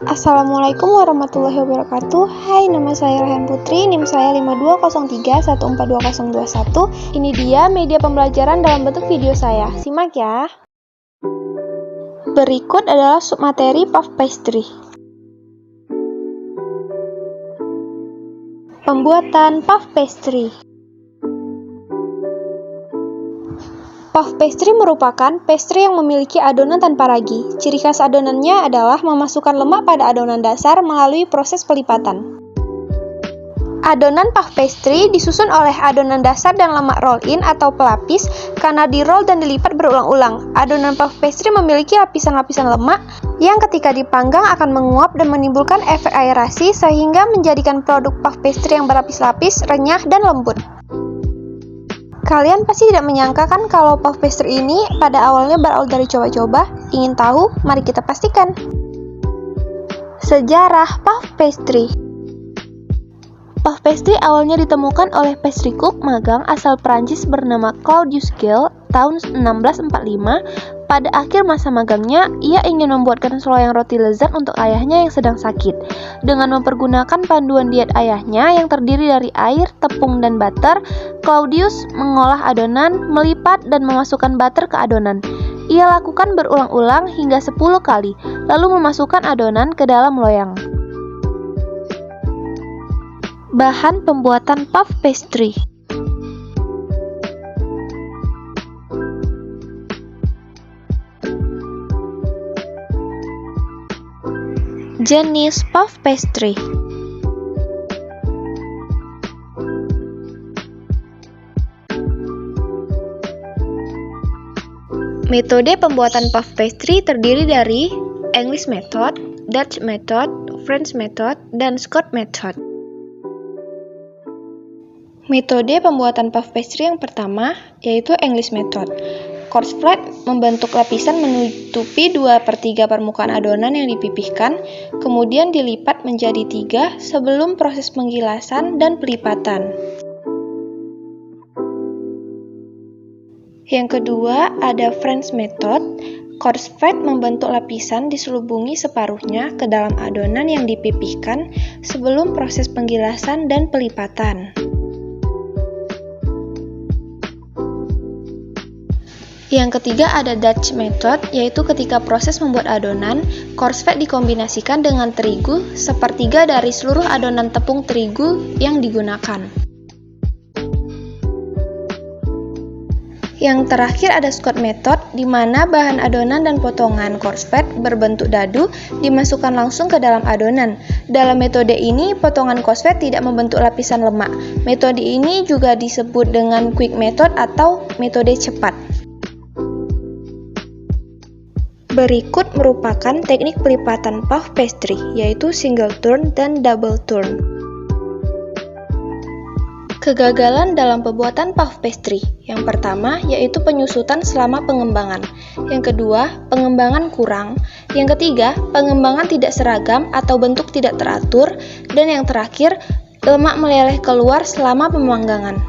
Assalamualaikum warahmatullahi wabarakatuh. Hai, nama saya Rayhan Putri, NIM saya 5203142021. Ini dia media pembelajaran dalam bentuk video saya. Simak ya. Berikut adalah submateri puff pastry. Pembuatan puff pastry. Puff pastry merupakan pastry yang memiliki adonan tanpa ragi. Ciri khas adonannya adalah memasukkan lemak pada adonan dasar melalui proses pelipatan. Adonan puff pastry disusun oleh adonan dasar dan lemak roll-in atau pelapis karena di-roll dan dilipat berulang-ulang. Adonan puff pastry memiliki lapisan-lapisan lemak yang ketika dipanggang akan menguap dan menimbulkan efek aerasi sehingga menjadikan produk puff pastry yang berlapis-lapis, renyah, dan lembut. Kalian pasti tidak menyangka kan kalau puff pastry ini pada awalnya berawal dari coba-coba? Ingin tahu? Mari kita pastikan. Sejarah puff pastry. Puff pastry awalnya ditemukan oleh pastry cook magang asal Prancis bernama Claudius Gell tahun 1645. Pada akhir masa magangnya, ia ingin membuatkan seloyang roti lezat untuk ayahnya yang sedang sakit. Dengan mempergunakan panduan diet ayahnya yang terdiri dari air, tepung, dan butter, Claudius mengolah adonan, melipat, dan memasukkan butter ke adonan. Ia lakukan berulang-ulang hingga 10 kali, lalu memasukkan adonan ke dalam loyang. Bahan pembuatan puff pastry. Jenis puff pastry. Metode pembuatan puff pastry terdiri dari English method, Dutch method, French method, dan Scotch method. Metode pembuatan puff pastry yang pertama yaitu English method. Coarse-flat membentuk lapisan menutupi 2/3 permukaan adonan yang dipipihkan, kemudian dilipat menjadi 3 sebelum proses penggilasan dan pelipatan. Yang kedua ada French method. Coarse-flat membentuk lapisan diselubungi separuhnya ke dalam adonan yang dipipihkan sebelum proses penggilasan dan pelipatan. Yang ketiga ada Dutch method, yaitu ketika proses membuat adonan, coarse-flat dikombinasikan dengan terigu sepertiga dari seluruh adonan tepung terigu yang digunakan. Yang terakhir ada Scotch method, di mana bahan adonan dan potongan coarse-flat berbentuk dadu dimasukkan langsung ke dalam adonan. Dalam metode ini, potongan coarse-flat tidak membentuk lapisan lemak. Metode ini juga disebut dengan quick method atau metode cepat. Berikut merupakan teknik pelipatan puff pastry, yaitu single turn dan double turn. Kegagalan dalam pembuatan puff pastry. Yang pertama, yaitu penyusutan selama pengembangan. Yang kedua, pengembangan kurang. Yang ketiga, pengembangan tidak seragam atau bentuk tidak teratur. Dan yang terakhir, lemak meleleh keluar selama pemanggangan.